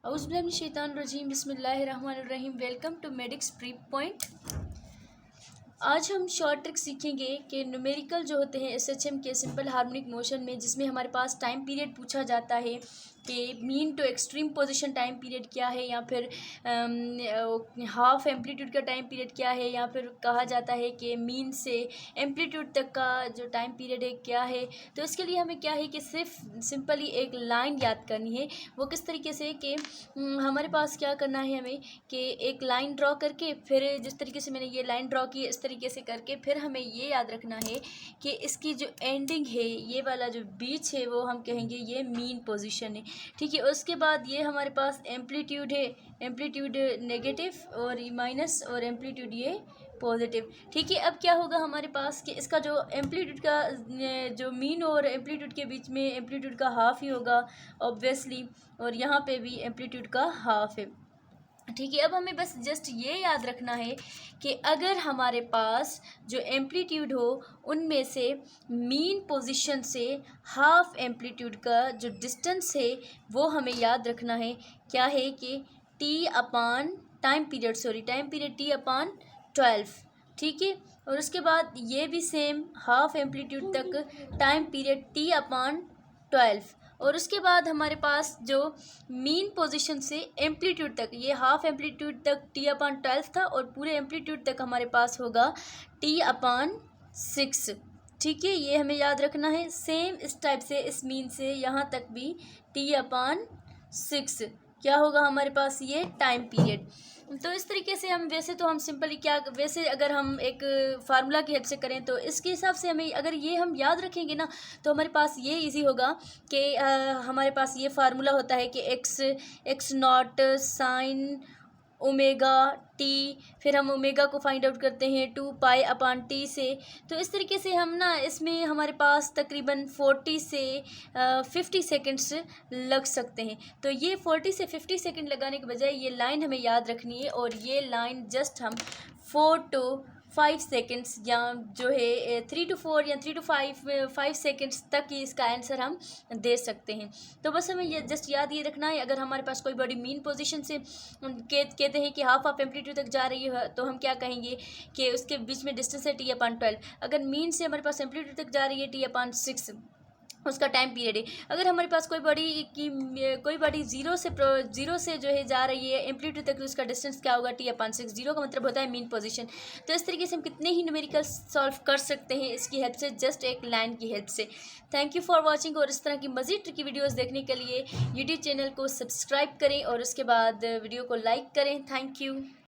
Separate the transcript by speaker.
Speaker 1: औज़ुबिल्लाहिमिनश्शैतानिर्रजीम बिस्मिल्लाहिर्रहमानिर्रहीम। Welcome to medics pre point. आज हम शॉर्ट ट्रिक सीखेंगे कि न्यूमेरिकल जो होते हैं एसएचएम के सिंपल हार्मोनिक मोशन में, जिसमें हमारे पास टाइम पीरियड पूछा जाता है कि mean to extreme position time period क्या है, या फिर हाफ एम्पलीट्यूड का टाइम पीरियड क्या है, या फिर कहा जाता है कि मीन से एम्पलीट्यूड तक का जो टाइम पीरियड है क्या है। तो इसके लिए हमें क्या है कि सिर्फ सिंपली एक लाइन याद करनी है। वो किस तरीके से कि हमारे पास क्या करना है हमें कि एक लाइन ड्रॉ करके, फिर जिस तरीके से मैंने ये लाइन ड्रॉ की इस तरीके से करके, फिर हमें ये याद रखना है कि इसकी जो एंडिंग है, ये वाला जो बीच है, वो हम कहेंगे ये मीन पोजीशन है। ठीक है। उसके बाद ये हमारे पास एम्पलीट्यूड है, एम्पलीट्यूड नेगेटिव और माइनस, और एम्पलीट्यूड ये पॉजिटिव। ठीक है। अब क्या होगा हमारे पास कि इसका जो एम्पलीट्यूड का जो मीन और एम्पलीट्यूड के बीच में एम्पलीट्यूड का हाफ ही होगा ऑब्वियसली, और यहाँ पे भी एम्पलीट्यूड का हाफ है। ठीक है। अब हमें बस जस्ट ये याद रखना है कि अगर हमारे पास जो एम्पलीट्यूड हो उनमें से मीन पोजीशन से हाफ एम्पलीट्यूड का जो डिस्टेंस है वो हमें याद रखना है। क्या है कि T upon time period T upon 12। ठीक है। और उसके बाद ये भी सेम हाफ एम्पलीट्यूड तक टाइम पीरियड टी अपान 12। और उसके बाद हमारे पास जो मीन पोजीशन से एम्पलीट्यूड तक, ये हाफ एम्पलीट्यूड तक टी अपान 12 था, और पूरे एम्पलीट्यूड तक हमारे पास होगा टी अपान 6। ठीक है। ये हमें याद रखना है। सेम इस टाइप से इस मीन से यहाँ तक भी टी अपान 6 क्या होगा हमारे पास, ये टाइम पीरियड। तो इस तरीके से हम वैसे तो हम सिंपली क्या, वैसे अगर हम एक फार्मूला की हेल्प से करें तो इसके हिसाब से हमें अगर ये हम याद रखेंगे ना, तो हमारे पास ये इजी होगा कि हमारे पास ये फार्मूला होता है कि x not sine omega T, फिर हम ओमेगा को फाइंड आउट करते हैं 2 पाई अपान टी से। तो इस तरीके से हम ना, इसमें हमारे पास तकरीबन 40 से 50 सेकेंड्स लग सकते हैं। तो ये 40 से 50 सेकेंड लगाने के बजाय ये लाइन हमें याद रखनी है, और ये लाइन जस्ट हम 4 to 5 सेकेंड्स, या जो है 3 to 4 या 3 to 5 सेकेंड्स तक ही इसका आंसर हम दे सकते हैं। तो बस हमें ये जस्ट याद ये रखना है। अगर हमारे पास कोई बॉडी मीन पोजीशन से कहते हैं कि हाफ ऑफ एम्पलीट्यूड तक जा रही है, तो हम क्या कहेंगे कि उसके बीच में डिस्टेंस है टी अपान 12। अगर मीन से हमारे पास एम्पलीट्यूड तक जा रही है टी अपान 6 उसका टाइम पीरियड है। अगर हमारे पास कोई बॉडी जीरो से जो है जा रही है एम्पलीट्यूड तक, तो उसका डिस्टेंस क्या होगा, टी अपान 6। जीरो का मतलब होता है मीन पोजीशन। तो इस तरीके से हम कितने ही न्यूमेरिकल सॉल्व कर सकते हैं इसकी हेल्प से, जस्ट एक लाइन की हेल्प से। Thank you for watching. और इस तरह की मज़ीद ट्रिकी वीडियोज़ देखने के लिए यूट्यूब चैनल को सब्सक्राइब करें और उसके बाद वीडियो को लाइक करें। Thank you.